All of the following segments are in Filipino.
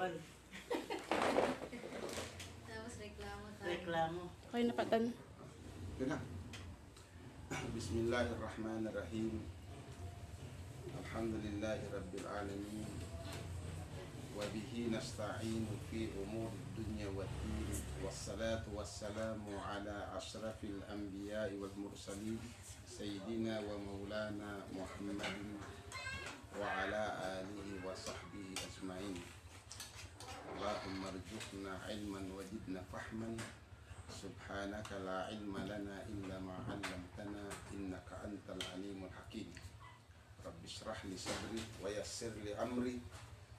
Kuan. Tapos reklamo tayo. Reklamo. Okay na patan. Kena. Bismillahirrahmanirrahim. Alhamdulillahi rabbil alamin. Wa bihi nasta'inu fi umuri dunya waddin. Wassalatu wassalamu ala asyrafil anbiya'i wal mursalin sayyidina wa maulana Muhammadin wa ala alihi wa sahbihi ajma'in. Allahumma arzuqna ilman wajidna fahman. Subhanaka la ilma lana illa ma 'allamtana innaka antal alimul hakim. Rabbi shrah li sadri wa yassir li amri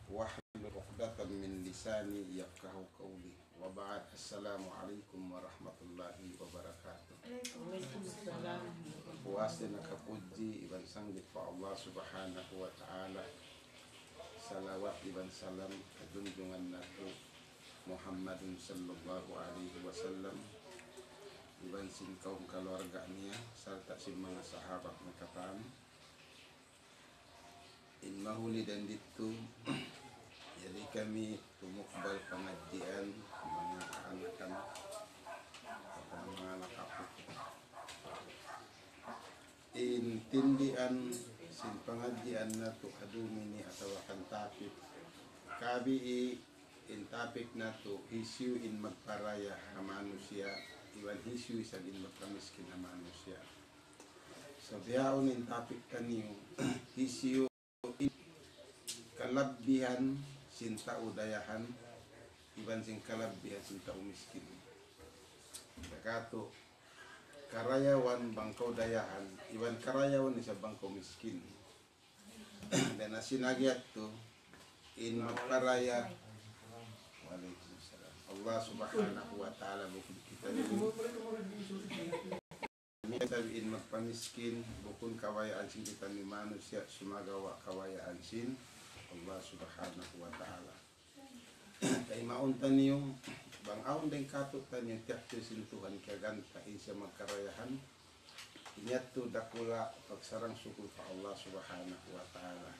wahlul 'uqdatam min lisani yafqahu qawli. Wa ba'd, assalamu alaikum warahmatullahi wabarakatuh. Waalaikumsalam. Puas na kapuji iban sanggit pa Allah subhanahu wa ta'ala. Salawat iban salam kadunjungan nato Muhammadun sallallahu alaihi wasallam, iban sin kaum keluarga niya serta sin mga sahabat nakataan. In mahuli dan dito jadi kami tumukbal pengajian mga kaanakan atau mga anak apo. In tindian sin pengajian nato kadumini atau akan tapit kabi in topic na to, issue in magparaya na manusia, iwan issue sa in magpamiskin na manusia. So, biyaon in topic kaniyo, issue in kalabbihan sinta udayahan, iwan sing kalabbihan sinta umiskin. Kakato, karayawan bangkaw dayahan, iwan karayawan isa bangkaw miskin. Dan asinagyat to, in magparaya, Waalaikumsalam. Allah subhanahu wa ta'ala bukod kita dulu. Sabihin magpamiskin, bukod kawayaan sin kita ni manusia, sumagawa kawayaan sin Allah subhanahu wa ta'ala. Kaya mauntan niyong, bang aon din katutan yung tiyak sin Tuhan kaganta insya magkarayahan. Inyat to dakula pagsarang sukul pa Allah subhanahu wa ta'ala.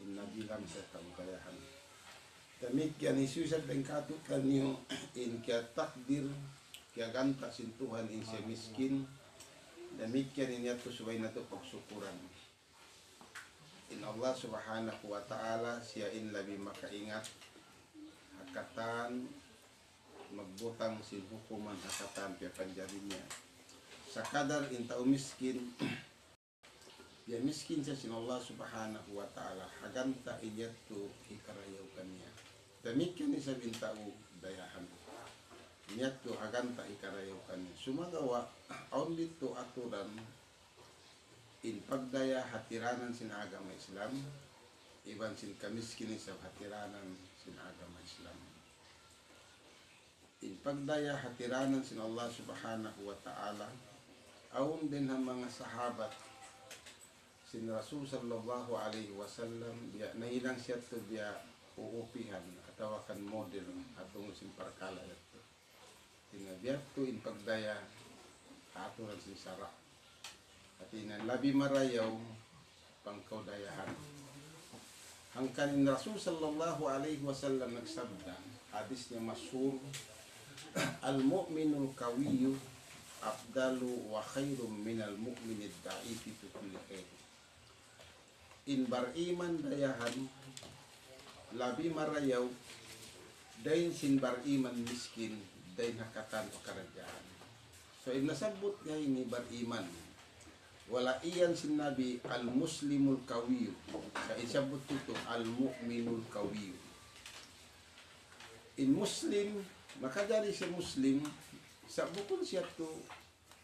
Inna bilang sa kamukayahan. Demikian isusad dan katukan niyo in kaya takdir kaya ganta sin Tuhan in siya miskin. Demikian inya to suway na to pagsukuran. In Allah subhanahu wa ta'ala siya in labi makaingat hakatan magbutang sin hukuman hakatan piya panjari niya. Sa kadar in tao miskin ya miskin siya sin Allah subhanahu wa ta'ala haganta inya to ikarayaw kaniya. Demikian isa bintao dayahan. Niat to haganta ikarayaw kaniya. Sumagawa aun dito aturan in pagdaya hatiranan sin agama Islam, iban sin kamiskin sa hatiranan sin agama Islam. In pagdaya hatiranan sin Allah subhanahu wa ta'ala, aun din ang mga sahabat sin Rasul sallallahu alaihi wasallam biya nailang siya to biya uupihan atau akan model atau musim perkala itu. Tinabiyat to in pagdaya aturan sin sara. At ina labi marayaw pangkaudayahan. Hangkan Rasul sallallahu alaihi wasallam nagsabda, hadis niya masyhur, al-mu'minul qawiyyu afdalu wa khairum minal mu'minid da'ifi fi kulli khair. In bariman dayahan labi marayaw dain sin bariman miskin dain hakatan o karajaan. So in nasabot nga ini bariman wala iyan sin nabi al muslimul kawiyu sa isabot ito al mu'minul kawiyu. In muslim makadali si muslim sa bukod siya to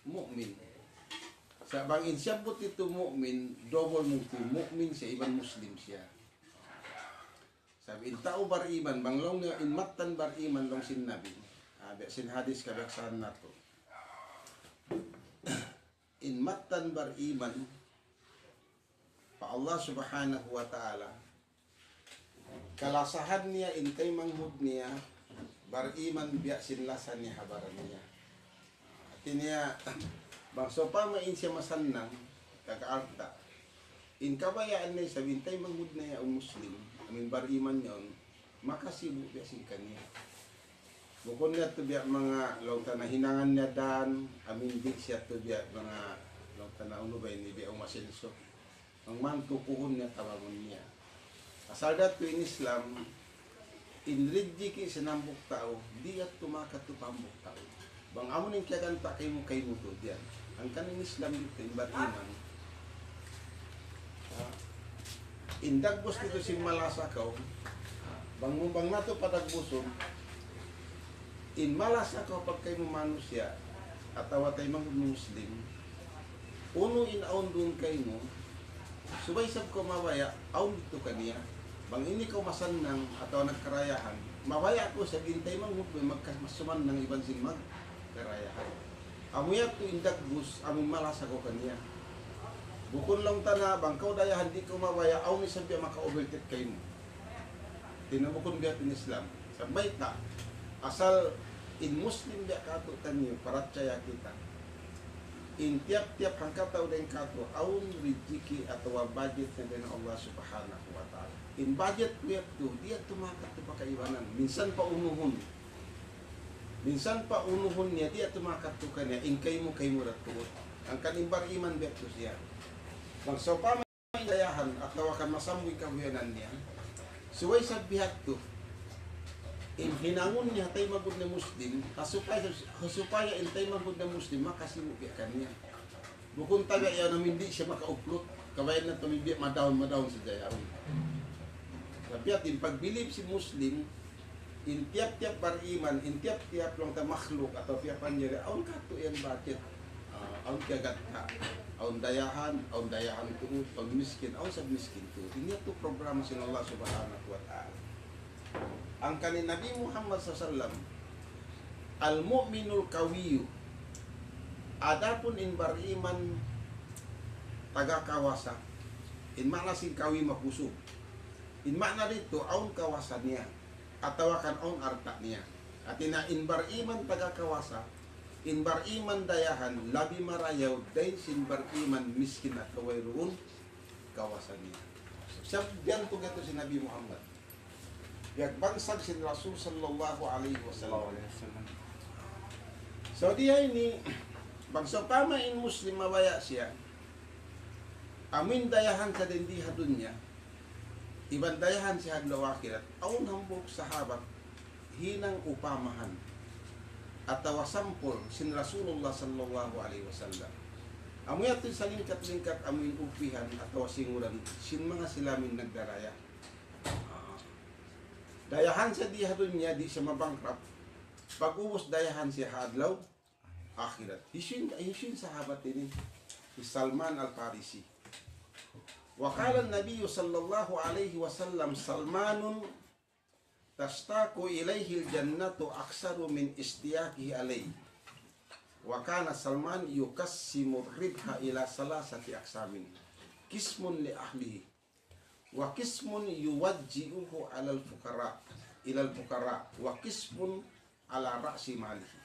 mu'min. Sa bang insabot ito mu'min double mong mu'min siya ibang muslim siya. Sabi in tao bariman banglong nga in matan bariman long sin nabi. Sin hadis kabaksan nato. In matan bariman pa Allah subhanahu wa ta'ala kalasahan niya in kay manghud niya bariman biya sinlasan niya habaran niya. At niya bang so pa main siya masannang kakaarta in kabayaan niya sa bintay manghud na ya ang muslim amin bariman yon makasibo biya si kaniya. Bukod niya to biya mga lautan na hinangan niya dan, amin di siya to biya mga lautan na uno ba ini biya umasenso. Ang man tukuhon niya tawangon niya. Asal dato in Islam, inridji ki sinambok tao, di at tumakat to pambok tao. Bang amo ning kaya kanta kay mo to diyan. Ang kaning Islam dito imbat iman. Indagbos dito si Malasakaw. Bang nato padagbuson. In Malasakaw pag kay mo manusia atawa tay mga Muslim. Uno inaon dun kay mo. Subay sab ko mawaya aun dito kaniya. Bang ini ko masannang atawa nagkarayahan. Mawaya ko sa gintay mang hukay magkasuman ng ibang simag karayahan. Amuya to indagbus aming Malasakaw kaniya. Bukod lang tana, bangkaw dayahan di ko mawaya, aw ni sabiya maka-overtake kayo mo. Tinabukon biya in Islam. Sabay ta, asal in Muslim biya kato tanyo, paratsaya kita. In tiap-tiap hangkataw din kato, awn rijiki atau budget na din Allah subhanahu wa ta'ala. In budget biya to, di at tumakat to pakaiwanan. Minsan pa unuhon. Minsan pa unuhon niya, di at tumakat to kanya, in kayo mo ratuot. Ang kanimbar iman biya to siya. Bang so pa may dayahan at tawakan masamoy kahuyanan niya, suway sa bihat to, in hinangon niya tay magud na Muslim, hasupaya in tay magud na Muslim, makasimubi ka niya. Bukong taga yan na hindi siya makauplot, kabayan na tumibig madahon sa dayahan. Sabihat, in pagbilib si Muslim, in tiap-tiap bariman, in tiap-tiap lang ta makhluk atau tiapan niya, aun ka to yan bakit? Aun kagat ka. Aun dayahan tuod, pag miskin, aun sa miskin tuod. Hindi ito programa sin Allah subhanahu wa ta'ala. Ang kanin Nabi Muhammad sallallahu al-mu'minul kawiyu, adapun in bariman taga-kawasa, in makna sin kawi mapuso. In makna dito, aun kawasan niya, atawakan aun arta niya. At in bariman taga-kawasa, in bariman dayahan, labi marayaw, dahil sin bariman miskin at kawayroon, kawasan niya. Siya, diyan to gato si Nabi Muhammad. Yagbansag sin Rasul sallallahu alaihi wasallam. So diya ini, bangsa tama in Muslim mawaya siya, amin dayahan sa dindiha dunya, iban dayahan siya hadlaw akhirat, aun hambog sahabat, hinang upamahan, at tawasampol sin Rasulullah sallallahu alaihi wasallam. Amoy ato sa lingkat-lingkat amoy upihan at tawasinguran sin mga silamin nagdaraya. Dayahan sa diha dunya di siya mabangkrap. Pag-ubos dayahan siya hadlaw akhirat. Hisin sahabat ini si Salman al-Farisi. Wa qala an-nabiy sallallahu alaihi wasallam Salmanun tastaku ilaihi al-jannatu aksaru min istiyakihi alaihi. Wa kana Salman yukassimu ribha ila salasati aksamin. Kismun li ahlihi. Wa kismun yuwajji'uhu alal fuqara ilal fuqara wa kismun ala ra'si malihi.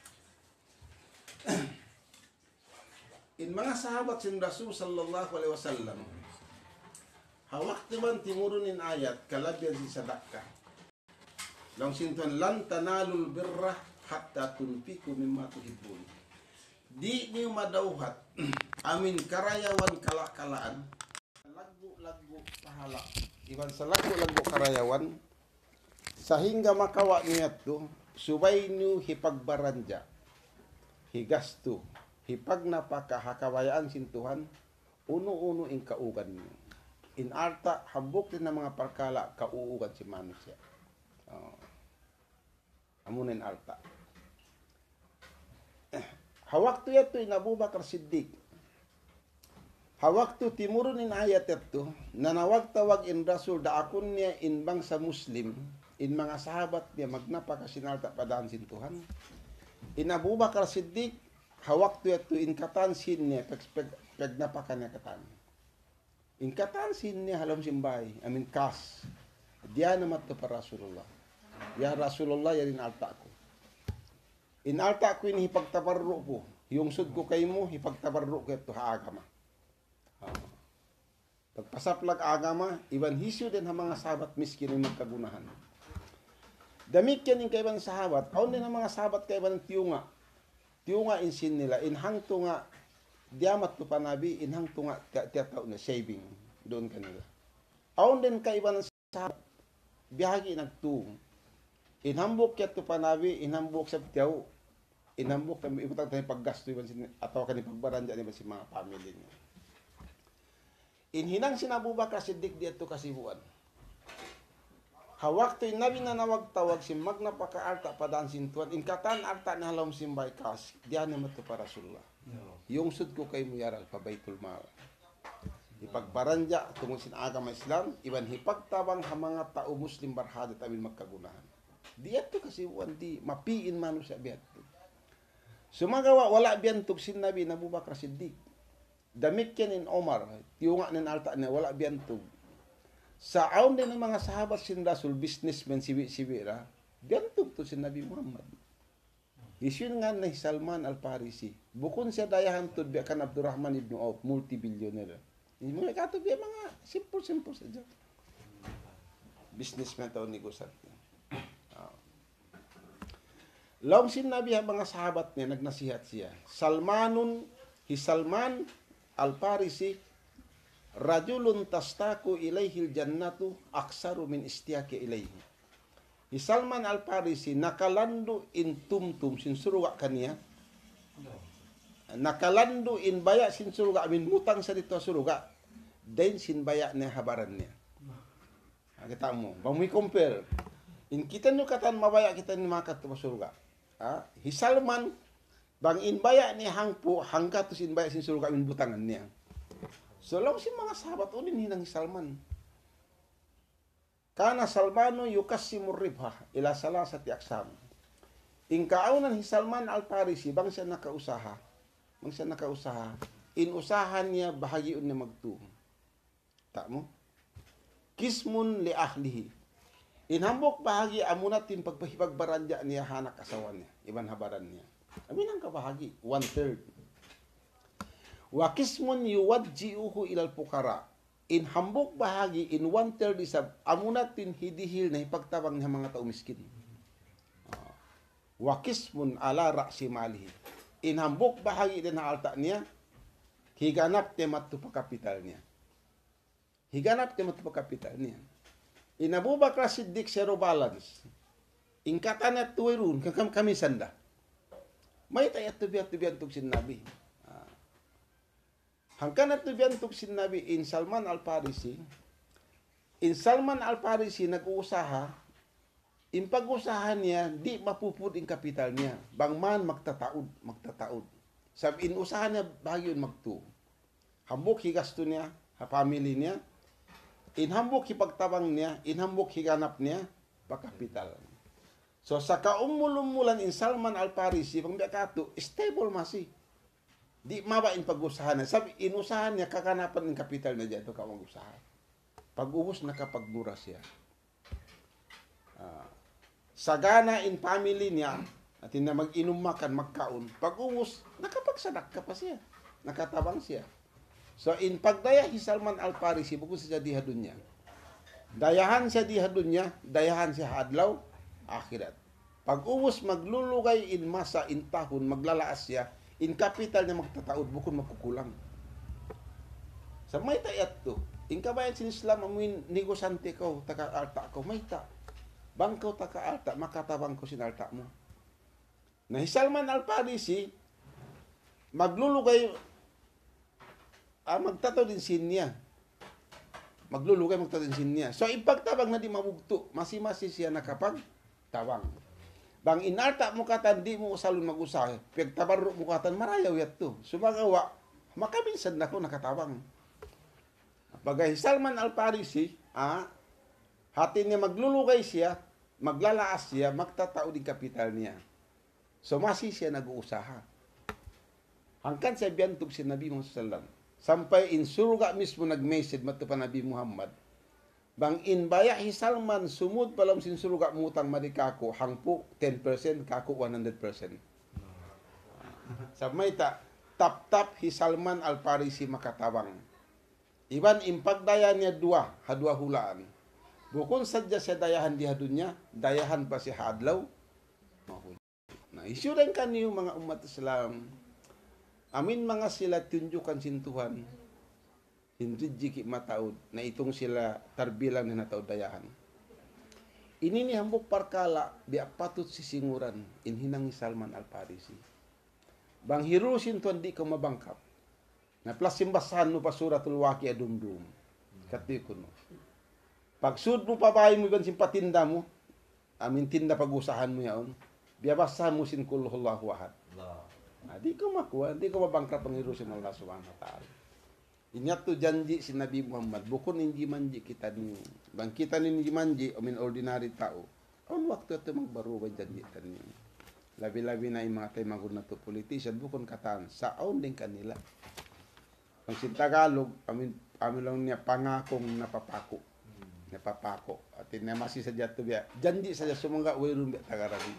In mga sahabat sin Rasul sallallahu alaihi wasallam, hawak timan timurunin ayat kalabyan si sadaka. Lang sinton lan tanalul birra hatta tunfiqu mimma tuhibbun. Di niyo madawhat amin karayawan kalakalaan lagu pahala. Iban sa lagu karayawan sahingga makawa niya to subay niyo hipagbaranja higasto hipag napakahakawayaan sintuhan uno-uno in kaugan niyo. In arta habok din ng mga parkala kauugan si manusia. Amunin arta. Hawak to yato in Abu Bakar Siddiq. Hawak to timurun in ayat yato nanawag-tawag in Rasul da akon niya in bangsa Muslim in mga sahabat niya magnapakasinalta padahan sintuhan. In Abu Bakar Siddiq hawak to yato in katansin niya pagnapakan niya katan. In katansin niya halam simbay amin kas. Diyan naman to para Rasulullah. Ya Rasulullah yarin alta ko. In alta ko ini hipagtabarro po. Yung sud ko kay mo hipagtabarro ko ito haagama. Pagpasaplag agama, iban hisyo din ang mga sahabat miskin ay magkagunahan. Demikian yung kaiban sahabat. Aun din ang mga sahabat kaiban ng tiyunga. Tiyunga insin nila. Inhang tunga, diamat to panabi, inhang tunga, tiyataw na, shaving. Doon kanila. Aun din kaiban ng sahabat, biyagi nagtung. Inhambok kaya to panabi, inhambok sa tiyaw. Inhambok, ibutang tayo paggasto, ataw ka ni pagbaranja, di ba si mga family niya. Inhinang sinabu Bakar Siddiq dito kasibuan. Hawak to'y nabi na nawag-tawag si magna paka-arta padaan sintuan. Inkatan arta na halom simbay kas. Diyan naman ito para Rasulullah. Yung sud ko kay muyaral pa Baitul Mal. Ipagbaranja tungod sin agama Islam. Iban hipagtabang ha mga tao Muslim barhadat amin magkagunahan. Dito kasibuan di mapiin manu sa biyadto. Sumagawa wala biyantog sin nabi na Abu Bakar Siddiq. Damit yan in Omar. Tiyunga nin arta na wala biyantog. Sa aun din ng mga sahabat sin Rasul, businessman, siwi-siwi ra, biyantog to si Nabi Muhammad. Isun nga na Salman Al-Farisi. Bukon siya dayahan to biya kan Abdurrahman ibn Auf, multi-billionaire. Mga kato biya mga simple sa dyan. Businessman to negosante. Laong sin Nabi ang mga sahabat niya, nagnasihat siya. Salman Al-Farisi, rajulun tastaku ilaihil jannatu aksaru min istiyaki ilaihi. Salman Al-Farisi nakalandu in tumtum sin suruga kaniya. Nakalandu in baya sin suruga min mutang sa dito suruga. Then sin baya niya habaran niya. Kita mo, bang compare. In kita nyo katan mabaya kita ni makat to suruga. Salman bang in baya ni hangpo hangga to sin baya sin suruga min butangan niya. So, lang si mga sahabat unin hinang Salman. Kana Salmano yukasimur ribha ila salasati aksam. Ingkaunan hi Salman Al-Farisi bang siya nakausaha. Inusahan niya bahagiun niya magtuong. Tak mo? Kismun li ahlihi. Inhambok bahagi amunatin pagpahipagbaranja niya hanak asawan niya. Iban habaran niya. Amin ang kabahagi. 1/3. Wakismun yuwadji'uhu ilal pukara. In hambok bahagi, in 1/3 isab, amunatin hidihil na ipagtabang ng mga tao miskin. Wakismun ala ra'si malihi. In hambok bahagi din na alta niya, higanap temat to pakapital niya. In Abu Bakar Siddiq zero balance. In katanat tuwirun, kami sanda. May tayat tubiyan tug sin Nabi. Hangkan at tubiyantok sin Nabi in Salman Al-Farisi. In Salman Al-Farisi nag-uusaha. In pag-usahan niya, di mapupud in kapital niya. Bangman magtataod. Sabi in usahan niya, bahagi yun magtu. Hambok higasto niya, family niya. In hambok hipagtabang niya, in hambok higanap niya, pagkapital. So sa kaumulumulan in Salman Al-Farisi, pang biakato, stable masih. Di mabain pag-usahan na. Sabi, inusahan niya, kakanapan ng kapital na dyan. Ito ka mag-usahan. Pag-ubos, nakapagmura siya. Sagana in family niya, at na mag-inom makan, magkaon. Pag-ubos, nakapagsadak ka pa siya. Nakatabang siya. So, in pagdaya si Salman Al-Farisi, bukod siya dihadun niya. Dayahan siya dihadun niya, dayahan siya hadlaw, akhirat. Pag-ubos, maglulugay in masa, in tahon, maglalaas siya, in capital niya magtataod, bukod magkukulang. Sa may tayat to, in kabayan sin Islam, amuin negosante ko, taka-alta ko, may ta. Bangko taka-alta, makatabang ko sin alta mo. Na Salman Al-Farisi, maglulugay, magtataod din sin niya. Magtataod din sin niya. So, ipagtabang na di mabugto, masi-masi siya nakapagtabang. Bang inarta mo katan, di mo usalun mag-usahe. Pagtabarro mo katan, marayaw yat to. Sumagawa, makaminsan na ko nakatabang. Bagay Salman Al-Farisi, hati niya maglulugay siya, maglalaas siya, magtatao din kapital niya. So masi siya nag-uusaha. Hangkan sa biyantog si Nabi Muhammad sallam. Sampay in suruga mismo nag-message mato pa Nabi Muhammad. Bang in baya hi Salman sumud palam sin suruga mutang madikako hangpo 10% kako 100%. Sabmay ta tap hi Salman Al-Farisi makatabang. Iban impagdaya niya dua hulaan. Bukon sadya siya dayahan diha dunya, dayahan pa siya hadlaw. Mahuli. Na isyu rin kaniyo mga umat Islam. Amin mga sila tunjukan sintuhan. Hindi jiki mataod na itong sila tarbilang na nataod dayahan. Ini ni hambok parkala di patut sisinguran inhinang Salman Al-Farisi. Bang hirusin tuan di ko mabangkap. Na plus simbasan mo pa suratul Waqi'ah dumdum. Katikon mo. Pagsud mo pabayin mo iban simpatinda mo, amin tinda pag-usahan mo yaon, biyabasahan mo sin kulhullahhu ahad. Di ko makuha, di ko mabangkrap ang hirusin Allah subhanahu wa ta'ala. Inyat to janji si Nabi Muhammad, bukon hindi manji kita niyo. Bang kita ni manji, amin ordinary tao, ang waktu ito magbaruban janji niyo. Labi-labi na yung mga tayo magod na to politician, bukon kataan, saon din kanila. Ang Tagalog, amin lang niya pangakong napapako. At tinamasi sa jato biya. Janji saja sumangga wairun biya tagarabi.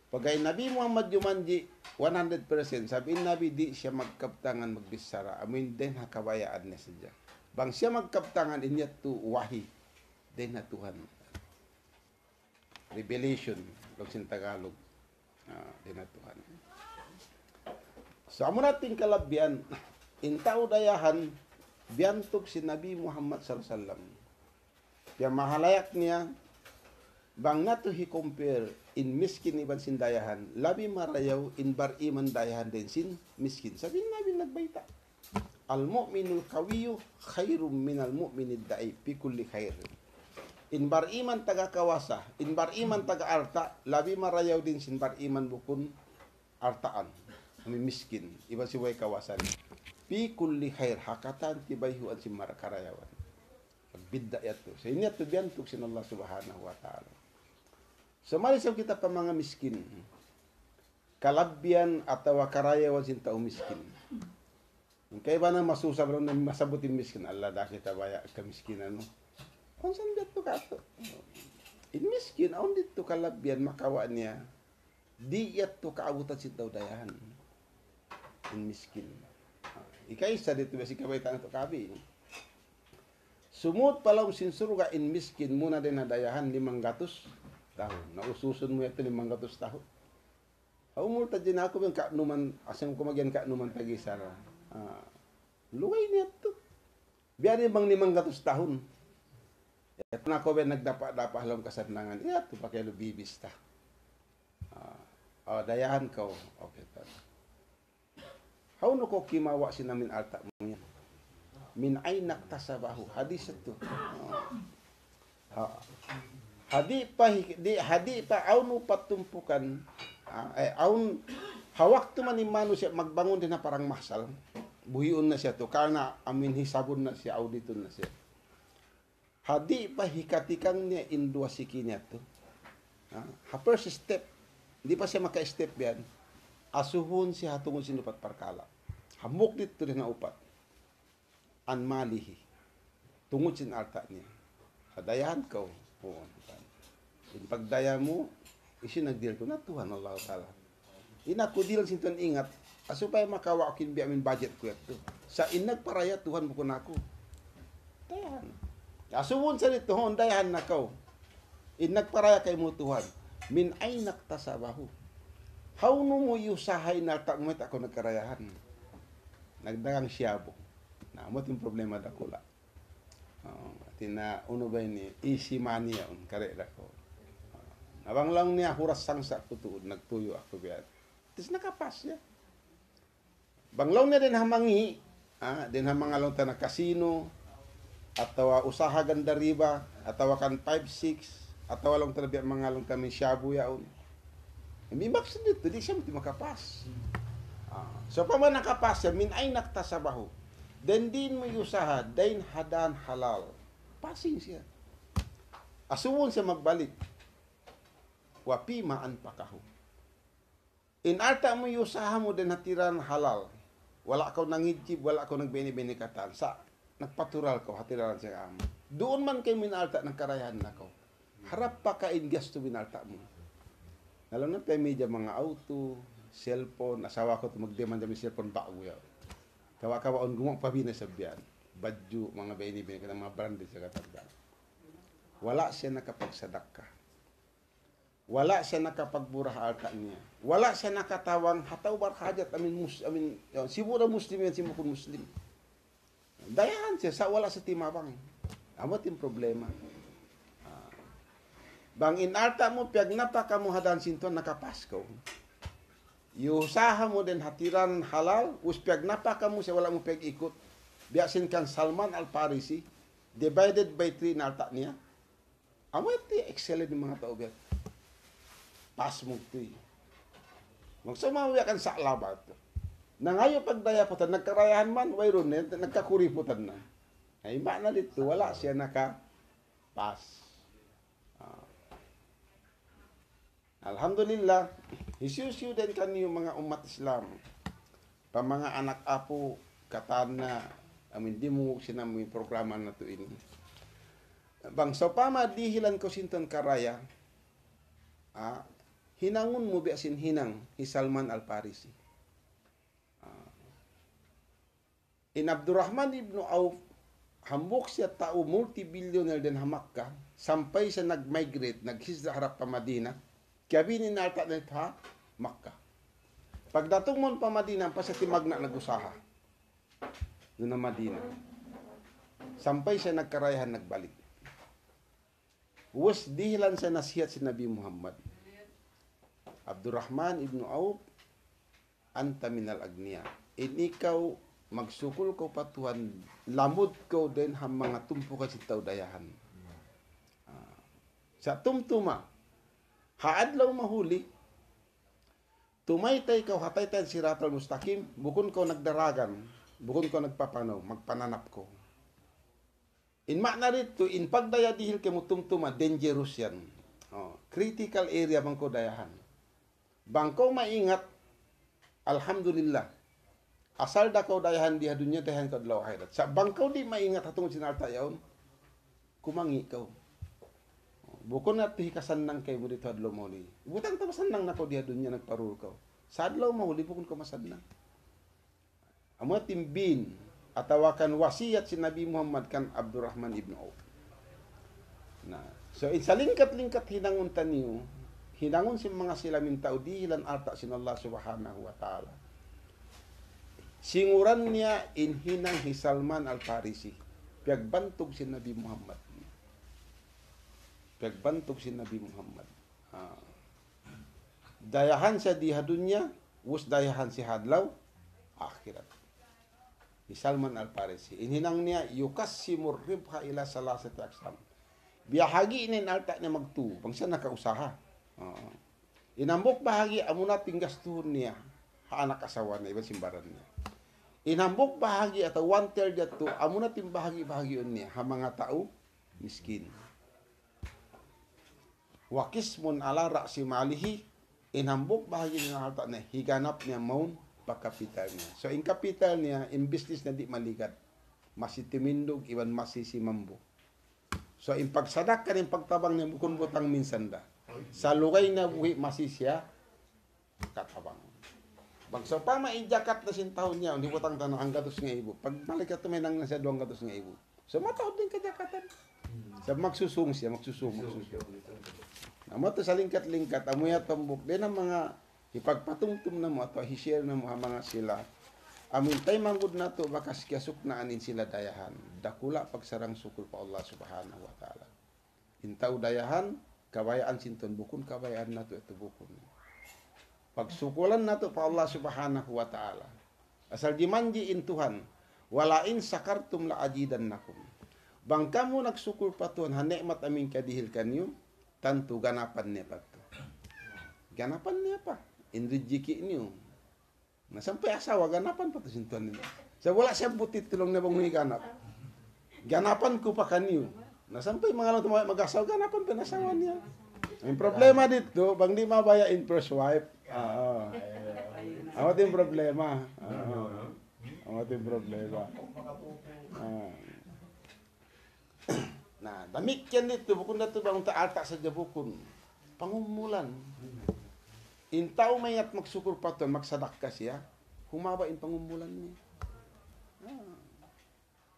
Pagay Nabi Muhammad yumanji 100%, sabihin Nabi di siya magkaptangan magbisara. Amin din hakawayaan niya sadya. Bang siya magkaptangan inyat to wahi. Din na Tuhan. Revelation. Lugsin Tagalog. Din na Tuhan. So amo natin kalabyan. Intao dayahan. Biyantok si Nabi Muhammad SAW. Kaya mahalayak niya, bang nato hi compare in miskin iban sin dayahan, labi marayaw in bar iman dayahan din sin miskin. Sabi nabi nagbaita, al-mu'minul kawiyu khairum minal mu'minid da'i fi kulli khair. In bar iman taga kawasa, in bar iman taga arta, labi marayaw din sin bar iman bukun artaan. Kami miskin, iba si way kawasan. Fi kulli khair, hakatan tibayhuan si marakarayawan. Bidda yato. Sa inyo to biyantok sin Allah subhanahu wa ta'ala. So marisam kita pa mga miskin. Kalabyan atawa karayawan sin tao miskin. Kaya ba na masusab lang na masabutin miskin? Allah da kita baya ka miskinan no. Kung saan dito ka to? In miskin, aun dito kalabyan makawa niya. Di yato kaabutan sin tao dayahan. In miskin. Ikaisa dito ba si kabaitan ito kabi. Sumut palau sinsurga in miskin muna din nadayahan 500 tahun. Naususun mo ito 500 tahun. Umur ta din ako yung kaanuman, asam ko magyan kaanuman tagisara. Luway niya ito. Biyarin bang 500 tahun. Ito na ako ba nagdapa-dapa halang kasanangan. Ito pa kayo bibista. Dayahan ko. Okay. How no ko kimawa sinamin alta mo yan. Min ay naktasabahu hadis ito hadi pa aunu patumpukan aun hawak to man imano siya magbangon din na parang masal buhion na siya to karena amin hisabon na siya auditon na siya hadi pa hikatikang niya in dua siki niya to first step hindi pa siya maka-step yan asuhon siya hatungon sinupat parkala hamok dito rin na upat an malihi tungod sin arta niya hadayahan ko in pagdaya mo isinagdil ko na Tuhan Allah Ta'ala inakudil sin Tuhan ingat asupay makawa akin biya min budget ko ito sa inagparaya Tuhan mo ko na ako dayahan asuwon sa dito dayahan na ko inagparaya kay mo Tuhan min ay naktasabahu how no mo yusahay na takmet ako nagkarayahan nagdagang siyabo na mo yung problema dakula. Tina uno ba ni easy money on kare dako. Abang lang niya huras sangsa tutuod nagtuyo ako biya. Tis nakapas ya. Banglaw niya din hamangi, din hamangalong ta na casino atawa usaha ganda riba atawa kan 5-6 atawa lang ta biya mangalong kami shabu yaon. Hindi maksud dito di siya makapas. So pa man nakapas min ay naktasabahu. Dan din mo yusaha, dain hadan halal. Passing siya. Asuwon siya magbalik. Wapi maan pakahu. In arta mo yusaha mo din hatiran halal. Wala ka nangidjib, wala ka nagbini-bini katan. Sa nagpatural ko, hatiran siya amo. Doon man kayo minarta ng karayahan na ko. Harap pa ka in gasto minarta mo. Alam na pa media mga auto, cellphone, asawa ko magdemand kami cellphone bago yaw. Kawa-kawa on gumong pabina sa biyan. Badju, mga bini-bini ka ng mga branded sa katagdan. wala siya nakapagsadaka. Wala siya nakapagburah alta niya. Wala siya nakatawang hataw barhajat sibura muslim yan simukun muslim. Dayahan siya sa wala sa timabang. Amo tim problema. Bang inalta mo piag napaka mo hadan sinton nakapasko. Yusaha mo din hatiran halal, us piag napaka mo siya wala mo piag ikot. Biasin kan Salman Al-Farisi, divided by 3 na alta niya. Amo iti excellent ng mga tao biat. Pas mo iti. Magsamawi kan sa labat. Nangayo pagdaya putan, nagkarayahan man, wayron nagkakuri putan na. Ay na dito, wala siya naka-pas. Alhamdulillah, isyusyu din kaniyo mga umat Islam. Pa mga anak apo, katana, di mo sinamay programa na to ini. Bang so pamadihilan ko sinton karaya, hinangon mo biasin hinang, Salman Al-Farisi. In Abdurrahman ibn Auf, hambok siya tao multi-billionaire din hamakka, sampay siya nag-migrate, naghisda harap pa Madina, kabi ni nalta na ito ha, Makkah. Pagdatong mo pa Madina, pa sa timag na nagusaha. Doon na Madina. Sampay siya nagkarayahan, nagbalik. Was dihilan sa nasihat si Nabi Muhammad. Abdurrahman ibn Auf, anta minal agniya. Ikaw, magsukul ko patuhan, lamod ko din ang mga tumpo kasi tao dayahan. Sa tumtuma, haadlaw mahuli, tumaytay ka, hataytay siratal mustaqim, bukon ko nagdaragan, bukon ko nagpapanaw, magpananap ko. In makna rito, in pagdaya dihil ke mo tumtuma, dangerous yan. Critical area bang ko dayahan. Bangko maingat, alhamdulillah, asal da ko dayahan diha dunya, dayahan ko adlaw akhirat. Sa bangko di maingat hatong sinarta yaon, kumangi ka. Bukon na hikasan nang kay mo dito adlaw mahuli. Butang tabasan nang nako diha dunya nagparul ka. Sa adlaw mahuli, bukon ko masadnang. Amo timbin, atawakan wasiyat si Nabi Muhammad kan Abdurrahman ibn Auf. So sa lingkat-lingkat hinangon taniyo, hinangon si mga silamin tao dihilan alta sin Allah subhanahu wa ta'ala. Singuran niya inhinang Salman Al-Farisi. Piagbantog si Nabi Muhammad. Piagbantog si Nabi Muhammad. Dayahan siya diha dunya, was dayahan si hadlaw, akhirat. Salman Al-Farisi. Inhinang niya, yukasimur ribha ila salasati aksam. Biyahagi inin alta niya magtu, bang siya nakausaha. Inambok bahagi, amuna tinggastuhon niya, anak asawa niya, ibang simbaran niya. Inambok bahagi atau 1/3 dito, amuna timbahagi-bahagion niya, ha mga tao, miskin. Wakismun ala ra'si malihi, inambok bahagi niya alta niya, higanap niya maun, pagkapital niya. So, in kapital niya, in business na di maligat, masitimindog, iban masisimambo. So, in pagsadak ka rin pagtabang niya, bukon butang minsan da. Sa lugay na buhi, masisya, katabang. Bagso pa maijakat na sintahon niya, hindi butang tanong ang gatos nga ibo. Pag balik ka tuminang na siya doang gatos nga ibo. So, matawad din kajakatan. So, magsusung siya, magsusung. Amo to sa lingkat-lingkat, amoy atambok, din ang mga ipagpatungtum na mo ato hi-share na mo ang mga sila. Amin tay manggod na to bakas kiasuk na anin sila dayahan. Dakula pagsarang sukul pa Allah subhanahu wa ta'ala. Intaw dayahan, kabayaan sinton bukun, kabayaan na to ito bukun. Pagsukulan na to pa Allah subhanahu wa ta'ala. Asal dimanji in Tuhan, walain sakartum la ajidan nakum. Bang kamu nagsukul pa Tuhan, hanikmat amin kadihil kanyo, tantu ganapan niya pa to. Ganapan niya pa. In rijiki niyo. Nasampay asawa, ganapan pa ito sintuan nila. So, wala siya butit tulong na bang may ganap. Ganapan ko pa kanyo. Nasampay mga lang mag-asawa, ganapan pa nasawa niya. Ang problema dito, bang di mabaya in first wife. Ang ating problema. Ang ating problema. Damit yan dito, bukun na ito bang taalta sa jabukun. Pangumulan. Intaw may at magsukur pa ito, magsadak ka siya, humaba in pangumulan niya.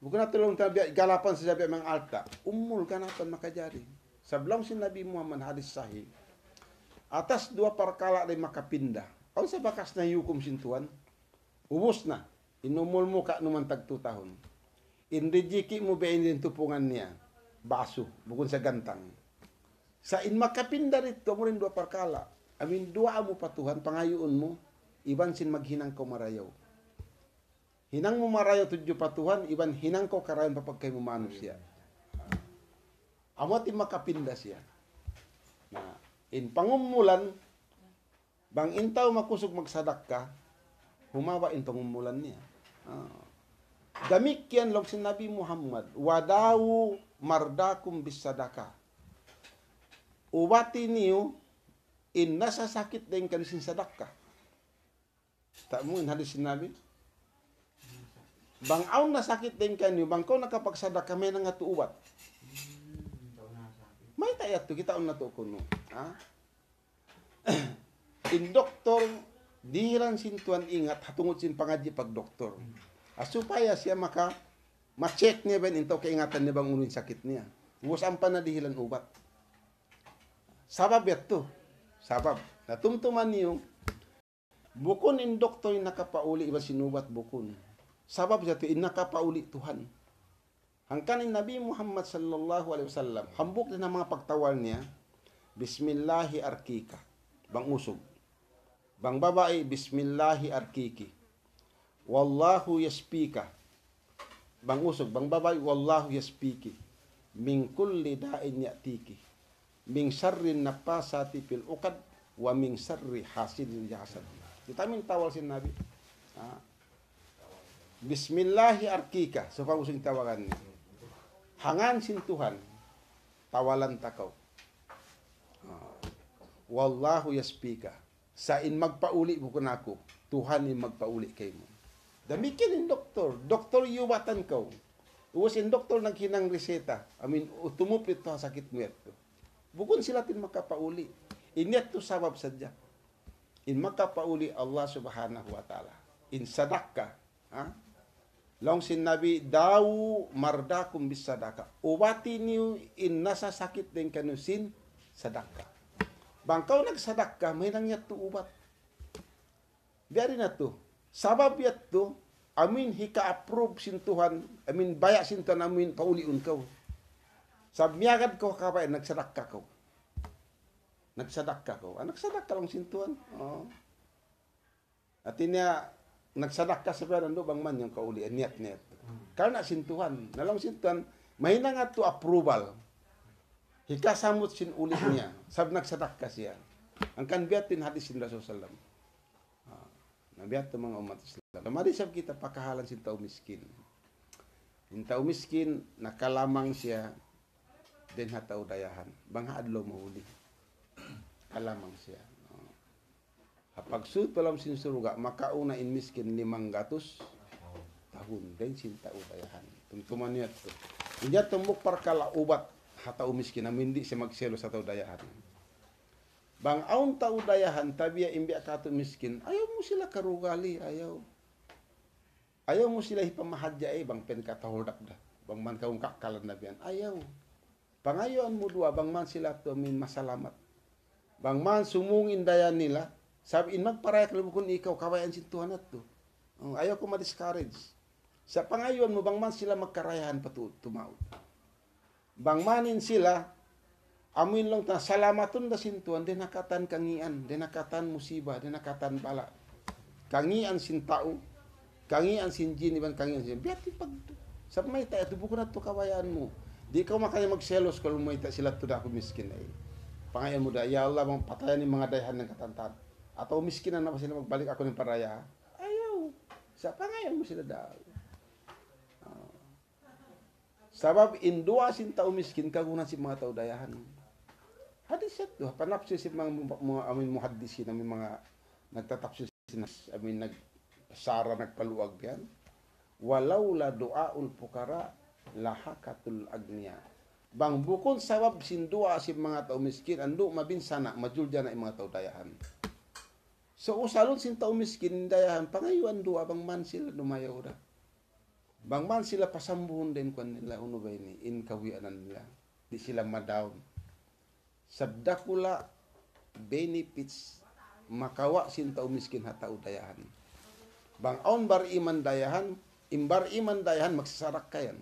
Bukun na ito lang galapan sa sabi mga alta, umul ganapan makajari. Sablong si Nabi Muhammad hadis sahih. Atas 2 perkala ay makapindah. Kung sa bakas na yukum sintuan, ubos na. Inumol mo ka naman tag 2 tahun. Indijiki mo ba din tupungan niya? Baso, bukod sa gantang. Sa in makapindah rito mo rin 2 perkala. Amin 2 mo patuhan, pangayoon mo, iban sin maghinang ko marayaw. Hinang mo marayaw tudyo patuhan, iban hinang ko karayan papagkay mo manus siya. Amot in makapindah siya. Na, in pangumulan, bang intaw makusog magsadak ka, humawa in pangumulan niya. Damikyan lang si Nabi Muhammad, wadawu mardakum bisadaka. Uwati niyo, in nasasakit din kanisin sadaka. Tak mo in hadis si Nabi? Bang aw nasakit din kanyo, bang ko nakapagsadaka may nangatuuwat. May tayat to, kita na to kuno. In doktor, dihilan sintuan ingat, hatungod sin pangadji pag doktor. Supaya siya ma-check niya ba into kaingatan niya bang unin sakit niya. Uwasan pa na dihilan ubat. Sabab yato. Sabab. Natumtuman niyo, bukon in doktor yung nakapauli, iba sinubat bukon. Sabab yato, in nakapauli Tuhan. Hangkan Nabi Muhammad sallallahu alaihi wasallam, hambuk din ang mga pagtawal niya, Bismillahi arkika, bang usog. Bang babae, Bismillahi arkiki. Wallahu yaspika. Bang usog, bang babae, Wallahu yaspiki. Min kulli da'in ya'tiki. Min syarrin nafasati fil uqad wa min syarri hasidin yahsad. Ditamin tawal si Nabi. Bismillahi arkika, so pang usog tawagan niya. Hangan sin Tuhan, tawalan takaw. Wallahu yaspika. Sa in magpauli mo ako, Tuhan in magpauli kay mo. Damikin in doktor. Doktor yuwatan ko. Uwas in doktor naghinang reseta. Tumuplit to sakit mo ito. Bukon sila tin makapauli. Inyat to sabab sadya. In makapauli Allah subhanahu wa ta'ala. In sadaka. Long sin Nabi, dawu mardakum bis sadaka. Uwati niyo in nasasakit din kanusin sadaka. Bangkaw nagsadaka, may nangyat to ubat. Dari na to. Sabab yat to, amin hika-approve sin Tuhan, amin bayak sin Tuhan, amin pauliun kau. Sab miyagad ko kabay, nagsadaka kau. Nagsadaka kau. Nagsadaka lang sin Tuhan. At niya, nagsadaka sa pera do bang man yung kaulian niat. Karena sintuhan, nalang sintuhan, mahina nga to approval. Hikasamot sin ulit niya, sab nagsadaka siya. Ang kanbiyatin hadis sin Rasul sallam. Nabiyat to mga umat Islam. Lamari sab kita pakahalan sin tao miskin. Yung tao miskin, nakalamang siya, din hataw dayahan. Bang adlaw mahuli. Kalamang siya. Kapag suot palam sinsuruga, makauna in miskin 500 tahun. Then sinta udayahan. Tumtuman niya ito. Hindi tumbok parkala ubat hata umiskin na hindi siya magselo sa taudayahan. Bang aun taudayahan, tabiya imbi akato miskin, ayaw mo sila karugali, ayaw. Ayaw mo sila ipamahadya bang pen katahordak da. Bang man kaung kakalan na biyan, ayaw. Pangayoan mo dua, bang man sila to min masalamat. Bang man sumungin dayan nila, sabi in magparaya kalubukon ikaw, kawayan sin Tuhan at to. Ayaw ko ma-discourage. Sa pangayon mo, bang man sila magkarayahan pa tumaod. Bang manin sila, amin lang ta, salamaton da sin Tuhan, din nakatan kangian, din nakatan musiba, din nakatan bala. Kangian sin tao, kangian sin jin, iban kangian sin, biati pag, sabi may tayo, tubukon at to kawayan mo. Di ka makanya magselos kalau may tayo sila to da ako miskin ay. Pangayon mo da, ya Allah, bang patayan ni mga dayahan ng katantan. Atau miskinan na ba sila magbalik ako ng paraya? Ayaw. Sa pangayon mo sila daw. Sabab indua sin tao miskin kagunan si mga tao dayahan. Hadis ito. Panapsis si mga amin muhaddisin, amin mga nagtatapsis, amin nagsara, nagpaluag yan. Walau la du'aul pukara lahakatul agniya. Bang bukon sabab sin dua si mga tao miskin, ando mabinsana, majulja na mga tao dayahan. So usalon sin tao miskin dayahan pangayuan dua bang man sila dumayaw da. Bang man sila pasambuhon din kung nila unubay ni in kawianan nila. Di sila madown. sabda kula benefits makawa sin tao miskin hatao dayahan. Bang aun bar iman dayahan, imbar iman dayahan magsasarak kayan.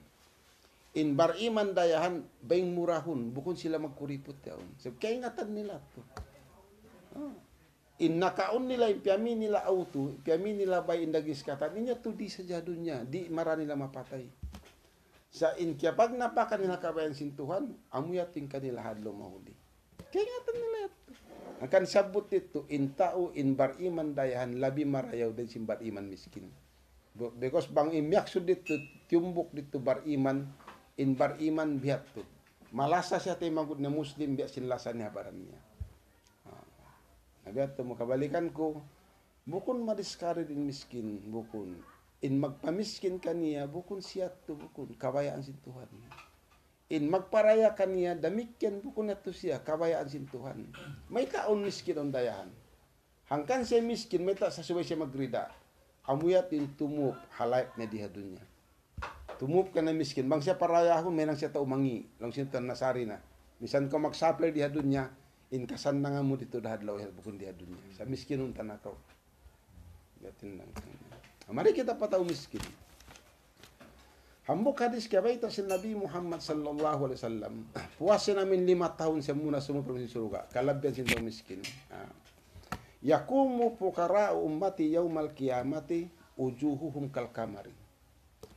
Inbar iman dayahan baing murahun, bukon sila magkuripot yaon. So, kaya ingatan nila to. In nakaon nila, piami nila auto, piami nila bay indagis kata, niya to di sa jadunya, di mara nila mapatay. Sa in kaya pag napaka nila kabayan sintuhan, amuyating kanila hadlo mahuli. Kaya ingatan nila to. Ang kan sabot ito, in tao, in bar iman dayahan, labi marayaw din simbar iman miskin. Because bang imyakso dito, tiumbok dito bar iman, in bar iman bihat to. Malasa siya tayo magod na Muslim, biya sinlasa niya baran niya. Bihat to, makabalikan ko, bukon madiskari din miskin, bukon. In magpamiskin kaniya, bukon siya to, bukon, kawayaan sintuhan. In magparaya kaniya, damikyan, bukon na to siya, kawayaan sintuhan. May taon miskin ang dayahan. Hangkan siya miskin, may ta sa suway siya magrida. Amuyat in tumup, halayap na diha dunya. Tumup ka na miskin. Bang siya parayahon, may nang siya taumangi. Lang siya nasari na. Misan ko mag-supply diha dunya, inkasan na nga mo dito dahadlaw, bukon diha dunya. Sa miskin nun tanakaw. Gatin lang. Mari kita patao miskin. Hambuk hadis kaya ito si Nabi Muhammad sallallahu alaihi wasallam. Puwasin namin 5 tahun siya muna sumupra sa surga. Kalabyan siya miskin. Yakumu fukara'u ummati yawmal qiyamati ujuhuhum kal kamari.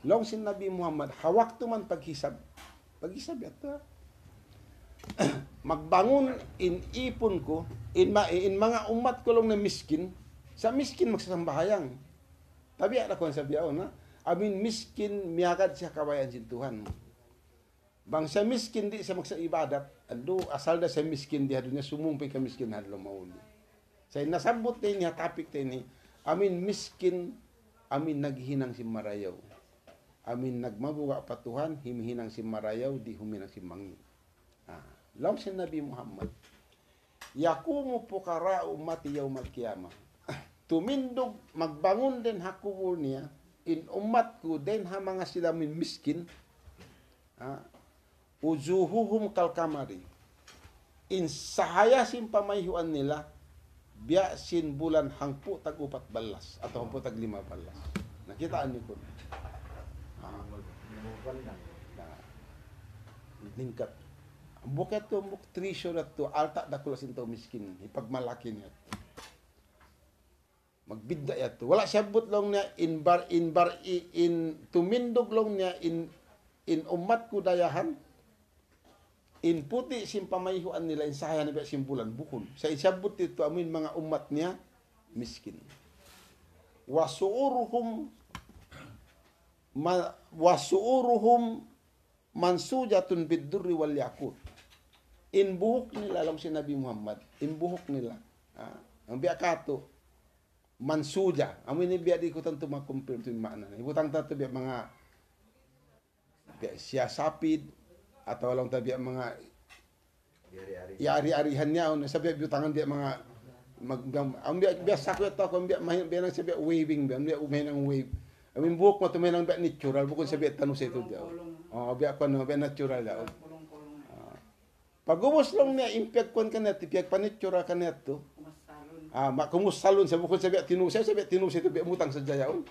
Long sin Nabi Muhammad, hawak tuman paghisab. Paghisab yata. Magbangon in ipon ko, in mga umat ko lang na miskin, sa miskin magsasambahayang. Tabi ako ang sabiyaw na, amin miskin miyagad siya kawayan sin Tuhan. Bang sa miskin di siya magsaibadat, ando asal da sa miskin di hadunya sumumpay ka miskin hadlo mauli. Sa nasabot ni niya topic ni, amin miskin, amin naghinang si marayaw. Amin nagmabuga patuhan, himihinang si marayaw, di huminang si mangi. Law si Nabi Muhammad, yakumu pukara umati yawmal qiyamah. Tumindog, magbangon din hakuwul niya, in umat ko din ha mga sila min miskin, uzuhuhum kalkamari. In sahaya sin pamayhuan nila, biya sin bulan hangpu tag 4 balas, atau hangpu tag 5 balas. Nakitaan niyo ko. Lingkat. Bukat to, buk treasure to, alta dakula sinto miskin, ipagmalaki niya. Magbidda yato. Wala siya but long niya in tumindog long niya in umat ko dayahan. In puti simpamayhuan nila in sahaya na biya simbulan bukon. Sa isabot dito amin mga umat niya miskin. Wasuuruhum mansujatun bidurri wal yakut. In buhok nila alam si Nabi Muhammad, in buhok nila. Ang biya kato mansuja. Amin ni biya di ko tanto makumpir to makna. Ibutang tato biya mga biya siya sapid atau lang tabi mga yari-arihan niya on sabi butangan dia mga ang biasa ko to ko biya nang sabi waving biya nang wave. Amin buhok mo to may nang biya natural bukod sabi tanong sa ito daw. Oh biya ko no biya natural daw. Pagubos lang niya impact kon kanat tiyak panitural kanat to. Kumusalon sa bukod sabi tinusay to biya mutang sa jayaon.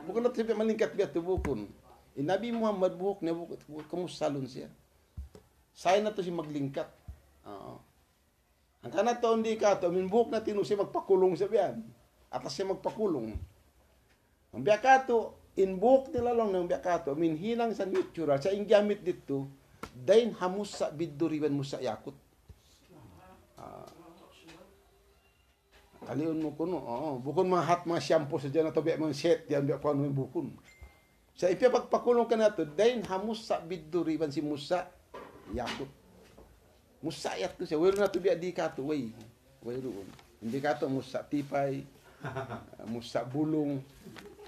Bukod na sabi malingkat biya to bukon. Nabi Muhammad buhok niya bukod kumusalon siya. Say na to si maglingkat. Ang kanat to hindi ka to min buhok na tinusay magpakulong sa biyan. Atas siya magpakulong. Ang biya ka to in buhok nila lang ng biya ka to min hinang sa natural sa inggamit dito dain hamus sa biduriwan mo sa yakut. Kaliun mo kuno, bukon mga hat mga shampoo sa dyan na to, biya mga set, yan biya kuano yung bukon. Sa ipya pagpakulong ka na to, dain hamus sa biduriwan si Musa, yakut. Musa yat ko siya, wero na to biya di ka to, way roon. Hindi ka to, Musa tipay, Musa bulong,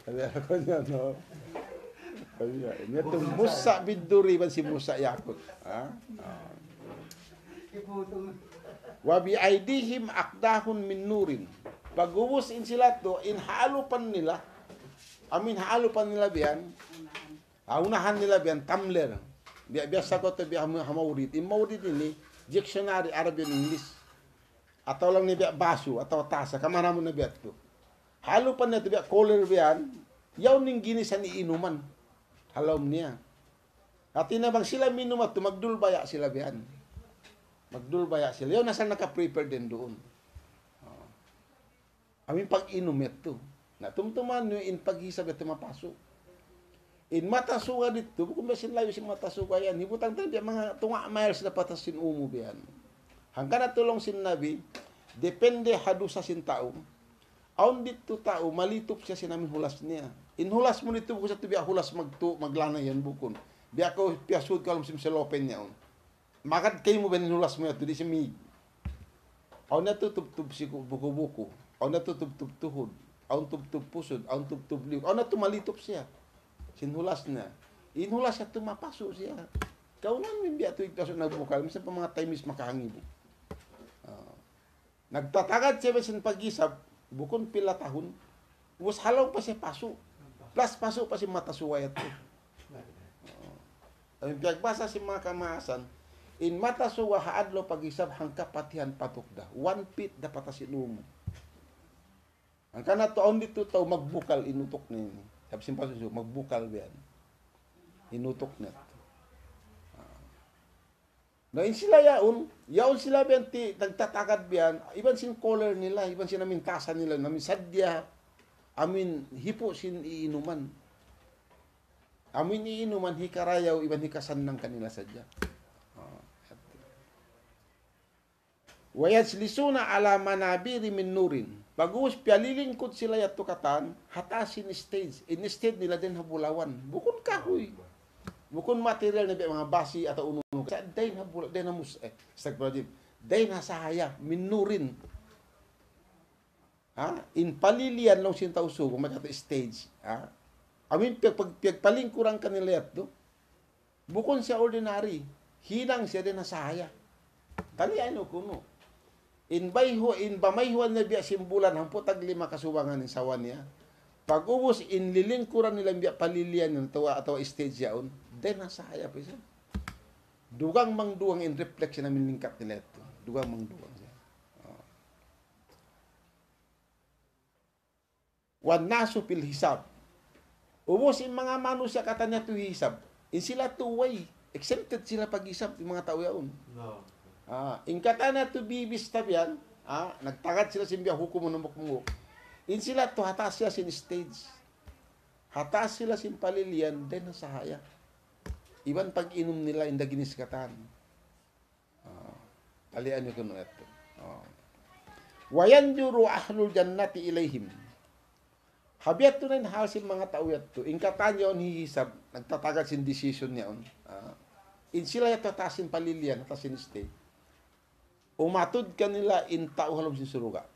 sabi ako niya, no? Ito, Musa biduriwan si Musa yakut. Wabi aidihim akdahun min nurin. Pag-ubusin sila to, halupan nila biyan, unahan nila biyan, tumbler. Biasa ko to biya hamaurit. Imaurit ini, dictionary Arabian English. Atau lang niya baso atau tasa kamana mo na biya to. Halo pa na to biya color biyan, yaw ning ginisan ni inuman. Halom niya. At tinabang sila minum at magdulbaya sila biyan. Magdulbaya sila. Yaw nasa naka-prepare din doon. Amin pag-inom ito. Na tumtuman nyo in paghisab ito mapasok. In matasuga dito, kung basin layo si matasuga yan, hibutang tayo mga tunga miles na patasin umo biyan. Hanggang natulong sin Nabi, depende hadu sa sin tao. Aun dito tao, malitop siya sinamin hulas niya. Inhulas mo nito, kung sa ito biya hulas maglana yan bukon. Biya ko piyasud ko alam sim selopen niya. Makat kayo mo ba ninhulas mo ito, di si mig. Aun natutub-tub si buko-buko. Aun natutub-tub tuhod. Aun tub-tub pusod. Aun tub-tub liw. Aun natumalitop siya. Sinhulas na. Inhulas siya tumapasok siya. Kaunan min biya ito ipasok na bukal. Minsan pa mga times makahangibo. Nagtatagad siya sin pag-isab. Bukon pila tahon. Ubus halaw pa siya pasok. Plus pasok pa si matasuway ito. Ang piyagbasa si mga kamaasan. In matasuwa haadlo pag-isab hangka patihan patukda. 1 feet dapat asinumo. Ang kana taon dito tao magbukal inutok na yun. Sabi simpa suso, magbukal biyan. Inutok na ito. Ngayon sila yaon sila biyan, nagtatakad biyan, iban sin color nila, iban sin namin tasa nila, namin sadya, amin hipo sin iinuman. Amin iinuman, hikarayaw, iban hikasan ng kanila sadya. Wayajlisuna ala manabiri min nurin. Bagus pialilingkod sila yato katan, hatasin stage. In stage nila din habulawan. Bukon kahoy. Bukon material na mga basi at ununo. Sa day na bula, day na stagpradim. Day na sahaya min nurin. In palilian long sin tauso kung magkata stage. Amin pagpalingkurang kanila yato. Bukon siya ordinary. Hinang siya din na sahaya. Talian o kuno. In bamayhuan na biya simbulan hampot tag 5 kasuwangan ng sawan niya. Pag ubos in lilingkuran nila biya palilian yung tawa stage yaon, then nasaya pa siya. Dugang mangduang in reflection namin lingkat nila ito. Dugang mangduang siya. Wan naso pil hisab. Ubos in mga manusya kata niya to hisab. In sila tuway. Exempted sila pag-hisab yung mga tao yaon. No. Ingkata na to bibis tabian, nagtagad sila simbiya hukum mo namukmungo. In sila to hatas sila sin stage. Hatas sila sin palilian, then nasahaya. Iban pag inom nila inda giniskatan. Talian nyo kuno ito. Wayanjuru ahlul jannati ilayhim. Habiat to rin hal sin mga tao yato. Ingkata nyo hihisab, nagtatagad sin decision niya. In sila yato hatasin palilian, hatasin stage. Umatod kanila in tao halom sin suruga.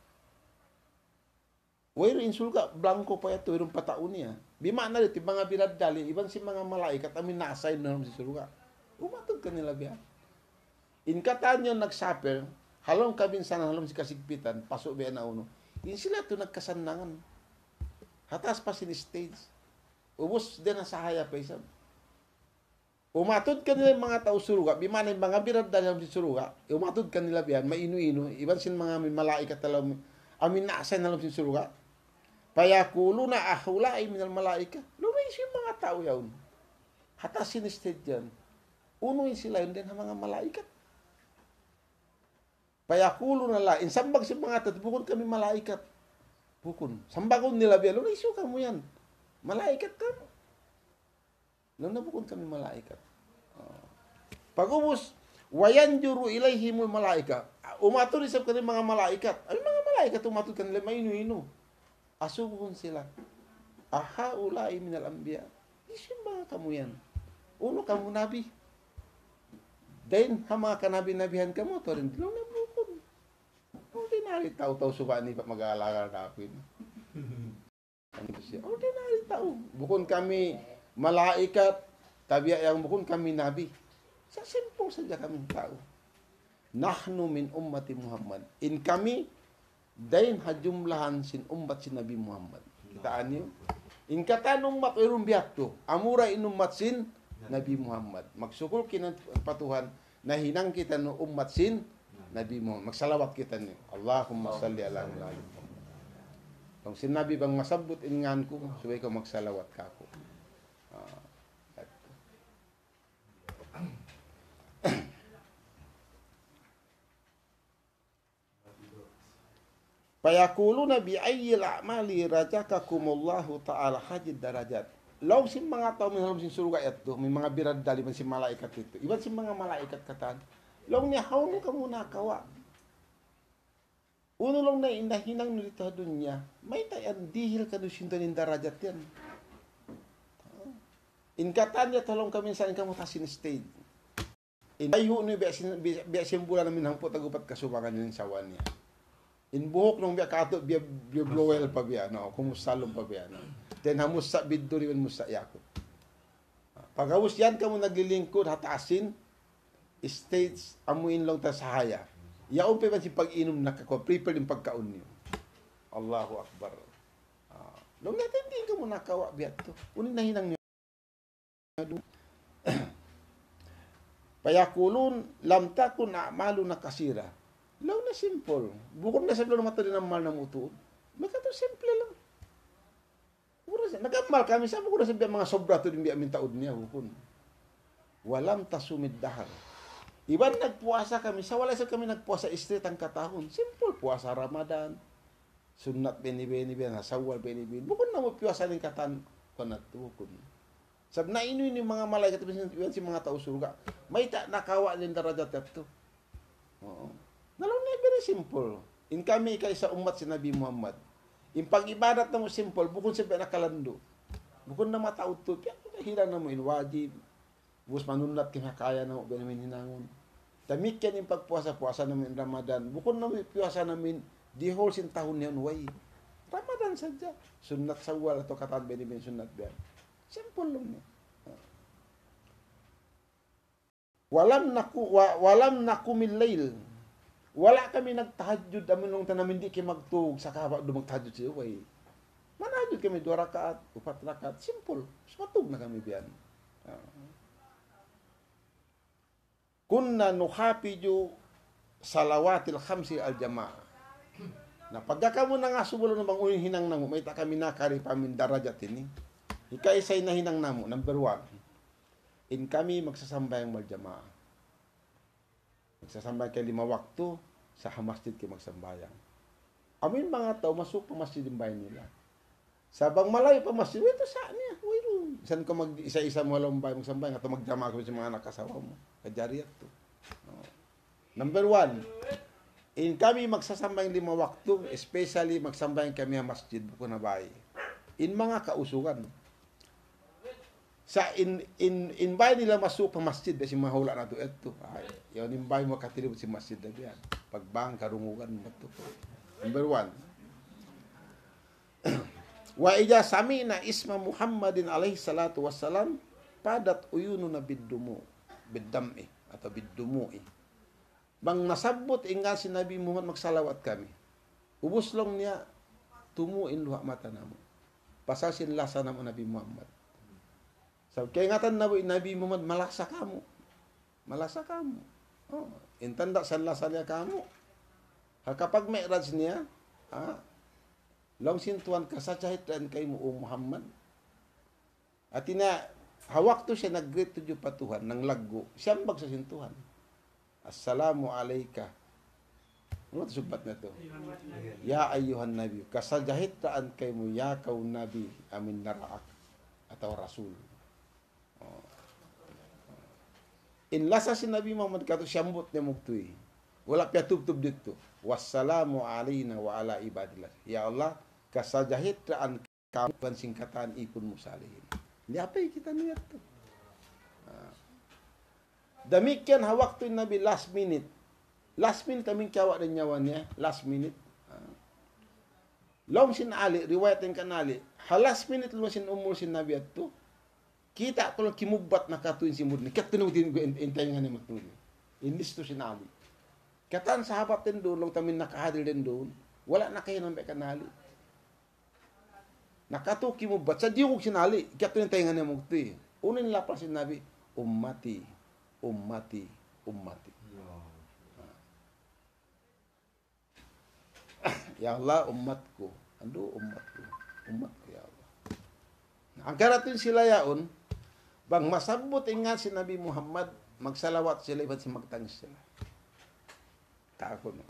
Wayro in suruga, blanco pa ito, wayroong patao niya. Bima na rin, mga biradali, iban si mga malaikat, amin na-assign na halom sin suruga. Umatod kanila biya. In kataan nyo nagsaper, halong kabinsan, halom si kasigpitan, pasok biya na uno. In sila ito nagkasanangan. Hatas pa sin stage. Ubus din na sahaya pa isang. Umatod kanila mga tao suruga, bimana yung mga biradal sa suruga, umatod kanila biyan, mainu-ino, iban sin mga malaikat talam, amin naasan na lang sin suruga. Payakulo na ahulay minal malaika. Lumays yung mga tao yawn. Hatas sin stage yan. Unuin sila yun din ang mga malaikat. Payakulo na la, insambag si mga tao, bukon kami malaikat. Bukon. Sambagon nila biyan, lumays yung kamo yan. Malaikat kamo. Nung nabukon kami malaikat. Pag-ubos, wayanjuru ilayhimul malaika. Umatod isap ka mga malaikat. Ay mga malaikat umatod kanila, mainu-ino. Asubon sila. Aha ulai minal anbiya. Isin ba kamu yan? Uno kamu nabi. Then, hama ka nabi-nabihan ka mo, to rin dilong nabukon. Ordinary tao-tao suka ni mag-aalaga na ako yun. Ordinary tao. Bukon kami malaikat, tabiya yang bukon kami nabi. Sa simple saja kami tao. Nahnu min ummati Muhammad. In kami, dain hajumlahan sin ummat sin Nabi Muhammad. Kitaan niyo? In katan ummat o irumbiyak to. Amura in ummat sin Nabi Muhammad. Magsukul kinang patuhan, nahinang kita no umat sin Nabi Muhammad. Magsalawat kita ni. Allahumma salli ala Muhammad. Kung sinabi bang masabot ingan ko, subay ko magsalawat ka ko. Payakuluna bi ayyil a'mali rajakakumullahu ta'ala hajid darajat. Law si mga tao minhalom sin surga ito, may mga birad dali man si malaikat ito. Iban si mga malaikat katan. Law ni hawno ka muna kawa. Uno lang na inahinang nilito dunya, may tayan dihil ka dusinto nin darajat yan. In katanya talong kami sa kamu tasin stage. In ayo ni biya simbula namin hangpo tagupat kasubangan nin sawan niya. In buhok nung biya kato biya blowel pa biya no, kumusalom pa biya no. Then hamus sa biddo rin mo sa yakot. Paghamus yan kamo naglilingkod hatasin stage amuin lang ta sa haya. Yaon pa man si pag-inom nakako prepare yung pagkaon niyo. Allahu Akbar. Nung natin din ka mo nakawa biya to. Unin na hinang niyo. Payakulun lam takun a'malu nakasira. Law na simple. Bukod na sa bilo mata din ang mal na mutuod. Makato simple lang. Nagamal kami sa bukod na sa mga sobra to din biya min taod niya hukun. Walam tasumid dahar. Iban nagpuasa kami, sa wala sa kami nagpuasa street ang katahon. Simple puasa Ramadan. Sunnat beni-beni hasawal beni-beni. Bukod na mo puasa ning katan kanat hukun. Sab na inu ni mga malaikat bisan si mga tao surga. May ta nakawa din darajat ito. Oo. Nalaw na very simple. In kami kay sa umat si Nabi Muhammad. In pag-ibadat na mo simple, bukod sa nakalando. Bukod na mataod to, hilang na mo in wajib. Bukod manunat kinakaya na mo, binamin hinangon. Tamik yan yung pagpuasa-puasa namin in Ramadan. Bukod na mo puasa namin, di whole sin tahun yan, way. Ramadan sadya. Sunnat sawal ato katan binamin sunnat biyan. Simple lang niya. Walam nakumil layl. Wala kami nagtahajjud amin nung tanamin di kay magtug sa kawa do magtahajjud siya way. Manahajud kami 2 rakaat, 4 rakaat, simple. Matug na kami biyan. Kunna nuhapiju salawatil khamsi al jamaah. Na pagka mo na nga subulo ng bang uning hinang namo, may ta kami nakari pamin darajat ini. Ikaisay na hinang namo, number 1. In kami magsasambayang mal jamaah. Magsasambay kay 5 waktu sa masjid kay magsambayang. Amin mga tao masuk pa masjid din bayan nila. Sabang malayo pa masjid, ito saan niya? Wait, saan ka mag isa-isa mo walang bayan magsambayang at magjama ko sa mga nakasawa mo. Kajariyat to. Number 1, in kami magsasambayang 5 waktu, especially magsambayang kami ang masjid buko na bahay. In mga kausugan. Sa in bay nila masuk pa masjid kasi mahula na to eto. Ay, yon in bay mo katilib si masjid na diyan. Pagbang karungugan mo to. Number 1. Wa ija sami na isma Muhammadin alaihi salatu wassalam padat uyunu na biddami atau biddumu'i. Bang nasabot inga si Nabi Muhammad magsalawat kami. Ubos lang niya tumuin luha mata namo. Pasasin lasa namo Nabi Muhammad. So, kaya ngatan Nabi Muhammad, malasa kamu. Malasa kamu. Oh, intanda sa lasa niya kamu. Kapag may raj niya, long sintuan ka sa dan kay mo Muhammad. At hawak to siya, nag-greet to pa Tuhan, ng laggo. Siyambag sa sintuhan. Assalamu alayka. Ano ito subat na to? Ya ayyuhan nabi. Kasajahitaan kay mo, ya kaw nabi, amin naraak. Atau rasul. Inlasa si Nabi Muhammad kato siyambot niya mugtuy. Wala piya tub-tub dito. Wassalamu alayna wa ala ibadillah. Ya Allah, kasajahitaan kamu kan singkatan ipun musalihin. Hindi apay kita niya to. Demikian waktu Nabi last minute. Last minute kaming kawa din nyawa niya. Last minute. Long sin Ali, riwayat yung kanali. Last minute lumang sin umul sin Nabi at to. Kita ko lang kimubat na katuin si Mudni. Katuin ko intay nga ni Mudni. Inis to sinali. Katan sahabat din doon, lang tamin nakahadir din doon. Wala na kayo ng kanali. Nakatu kimubat. Sa diyo ko sinali. Katuin intay nga ni Mudni. Unin lapang sinabi, ummati, ummati, ummati. Ya Allah, umatku. Ando umatku. Umatku ya Allah. Ang karatin sila yaon, bang masabot ingat si Nabi Muhammad, magsalawat sila, iba't si magtangis sila. Tako no.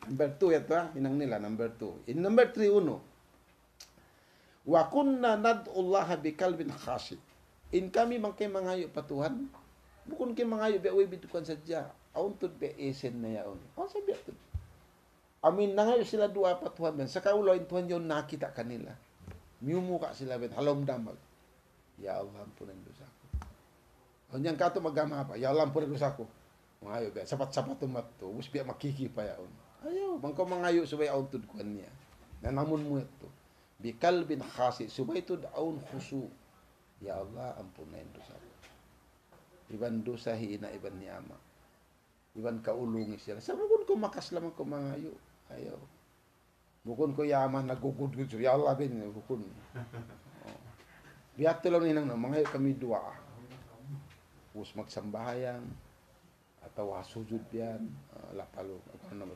Number 2 ito inang nila, number 2. In number 3, uno. Wa kunna nad'ullaha bikalbin khasid. In kami mangkay mangayo patuhan, bukun kay mangayo biya bitukan sadya, auntod be esen na yaon. Ang sabi ito. Amin na ngayon sila dua patuhan ben. Sa kaulo Tuhan yung nakita kanila. Miumuka sila ben. Halom damag. Ya Allah ampunan dosa ko. Hanyang kato magama pa. Ya Allah ampunan dosa ko. Mangayo ben. Sapat-sapat umat to. Ubus biya makiki pa yaon. Ayaw. Bangko mangayo subay auntod ko niya. Nanamun mo ito. Bikal bin khasi. Subay ito daon khusu. Ya Allah ampunan dosa ko. Iban dosa hiina iban niyama. Iban kaulungi sila. Sa bukon ko makas lamang ko mangayo. Ayaw. Bukon ko yaman, nagugud-gud. Ya Allah, bin, bukon. Biyak lang ninang na, mga kami dua. Us magsambahayan, atau sujud yan, lapalo,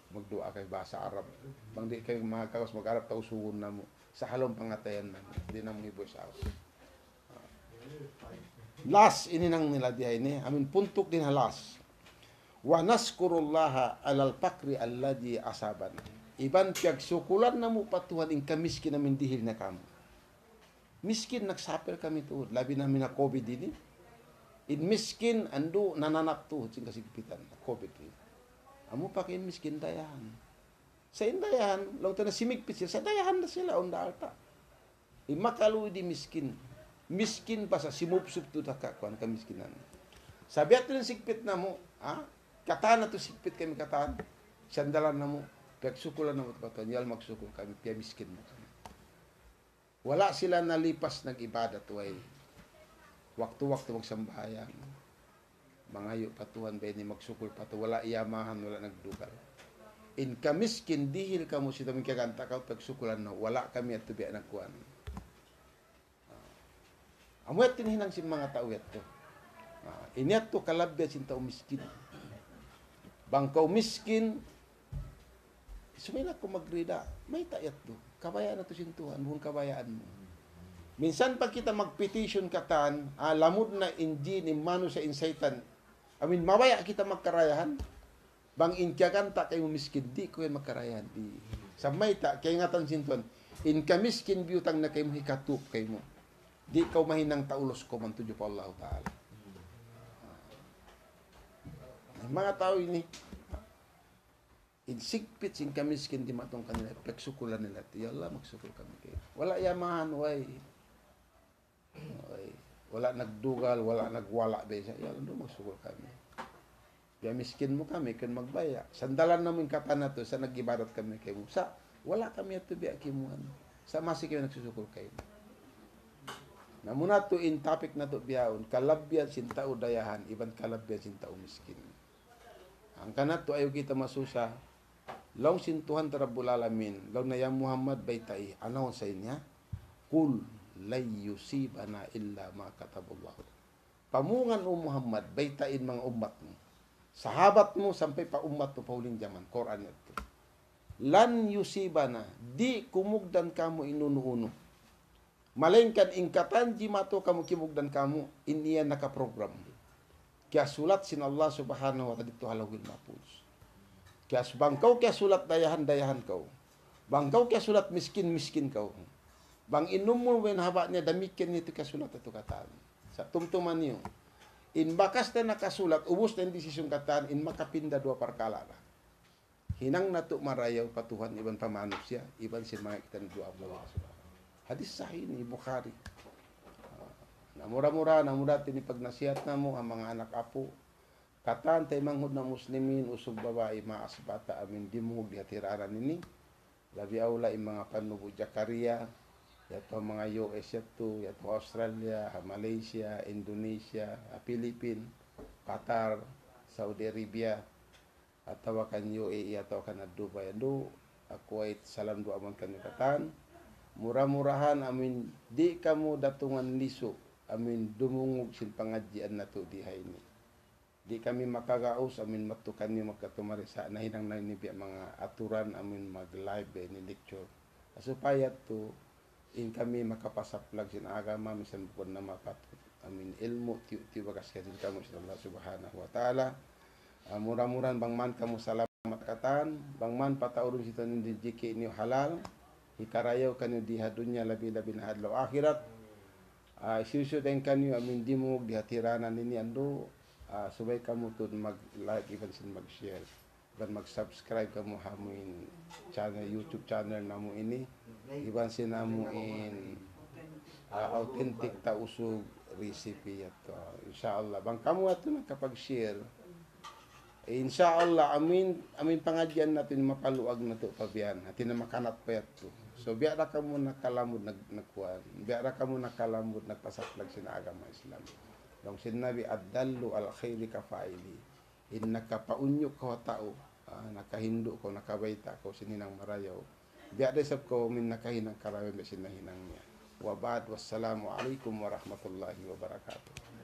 magdua kay bahasa Arab. Bang di kayo makakaos mag-Arab, tao sugun na mo. Sa halong pangatayan na mo. Di na mo ibos ako. Last, ininang nila diya ini. Amin, puntok din halas. Wa naskurullaha alal pakri alladhi asaban. Iban piyag sukulan na mo patuhan in kamiskin namin dihil na kamo. Miskin nagsaper kami tuhod. Labi namin na COVID ini. In miskin ando nananap tuhod sing kasigpitan. COVID ini. Amo pa kayo miskin dayahan. Sa indayahan, lang na simigpit sila. Sa dayahan na sila, onda alta. Imakaluwi di miskin. Miskin pa sa simupsup to takakuan kamiskinan. Sabi ato ng sigpit na mo, katahan na to sigpit kami katahan. Sandalan na mo, pagsukulan na mo patuan, yal magsukul kami, piya miskin mo kami. Wala sila nalipas nag-ibadat, way. Waktu-waktu magsambahayan. Mangayo patuhan, beni magsukul patuan, wala iyamahan, wala nagdugal. In kamiskin, dihil kamo sito may kaganta ka, pagsukulan na, wala kami at tubiya nagkuhan. Amuet tinihinang si mga tao ito. Iniat to kalabya sinta miskin. Bangkaw miskin, sumila ko magrida, may tayat to. Kabayaan na to sintuhan, buong kabayaan mo. Minsan pag kita mag-petition katan, lamod na inji ni mano sa insaitan, mawaya kita magkarayahan. Bang inkaganta kayo miskin, di ko yan magkarayahan. Di. Sa may ta, kaya nga tan sintuhan, in ka miskin biyutang na kayo mo hikatup kayo mo. Di kau mahinang taulos ko man tuju pa Allah Ta'ala. Mga tao ini, insigpit sing kamiskin di matong kanila, pagsukulan nila, ya Allah, magsukul kami kayo. Wala yamahan, way. Wala nagdugal, wala nagwala, besa. Ya Allah, magsukul kami. Kaya miskin mo kami, kan magbaya. Sandalan namin katana to, sa nagibarat kami kayo. Sa, wala kami at tubiya kimuan. Sa masih kayo nagsusukul kayo. Namuna to in topic na to biyaon, kalabyan sinta udayahan, iban kalabyan sinta miskin. Ang kanat to ayaw kita masusa, law sintuhan Rabbul Alamin, law na yang Muhammad baytai, anaw sa inya, kul lay yusibana illa ma katabullahu. Pamungan o Muhammad, baytain mga umat mo. Sahabat mo, sampai pa umat mo pauling jaman, Quran ito. Lan yusibana, di kumugdan kamo inunuuno. Malengkan ingkatan jimato kamu kimugdan kamu ini yan nakaprogram. Kaya sulat sin Allah subhanahu wa ta'ala dito halawin mapus. Kaya bangkaw kaya sulat dayahan kau. Bangkaw kaya sulat miskin kau. Bang inumul wen haba niya damikin nito kaya sulat ito kataan. Sa tumtuman niyo. In bakas na nakasulat, ubus na desisyon kataan, in makapinda dua parkala na. Hinang nato marayaw patuhan iban pamanop siya, iban sin mga kita dua Allah subhanahu. Hadis sahih ni Bukhari. Namura-mura tini pagnasihat namo ang mga anak apo. Katan tay manghud na muslimin usub babae maasbata amin dimug di hatiraran ini. Labi aula mga panubo Jakaria, yato mga US yato, yato Australia, Malaysia, Indonesia, Philippines, Qatar, Saudi Arabia, atau kan UAE atau kan Dubai ando Kuwait salam dua man kanikatan. Murah-murahan amin di kamu datungan liso amin dumungog sin pangadjian nato dihay ni. Di kami makagaos amin matukan ni magkatumari sa nahinang na ni mga aturan amin mag-live ni lecture. Supaya to in kami makapasaplag sin agama misan bukod na mapatot amin ilmu ti bagas kasi kamo sa Allah Subhanahu wa taala. Mura-muran bang man kamu salamat katan, bang man pataurun sito ni jiki ni halal, ikarayaw kanyo di hadunya labi-labi na adlaw akhirat. Isusudain kanyo amin dimog di hatiranan nini ando. Subay kamu to mag-like even sin mag-share dan mag-subscribe kamu hamuin channel YouTube channel namu ini iban sin namu in authentic ta usog recipe ato insyaallah bang kamu ato nakapag-share insyaallah amin pangadyan natin mapaluag na to pabiyan atin na makanat pa yato so biya ra kamo nakalamod nagkuan biya ra kamo nakalamod nagpasaplag sin agama Islam. Dong sinabi ad-dallu al khairi ka fa'ili. In nakapaunyo ko tao, nakahindo ko, nakabayta ko sininang marayaw. Biya desab ko min nakahinang karayon sinahinang niya. Wa ba'd wassalamu alaikum warahmatullahi wabarakatuh.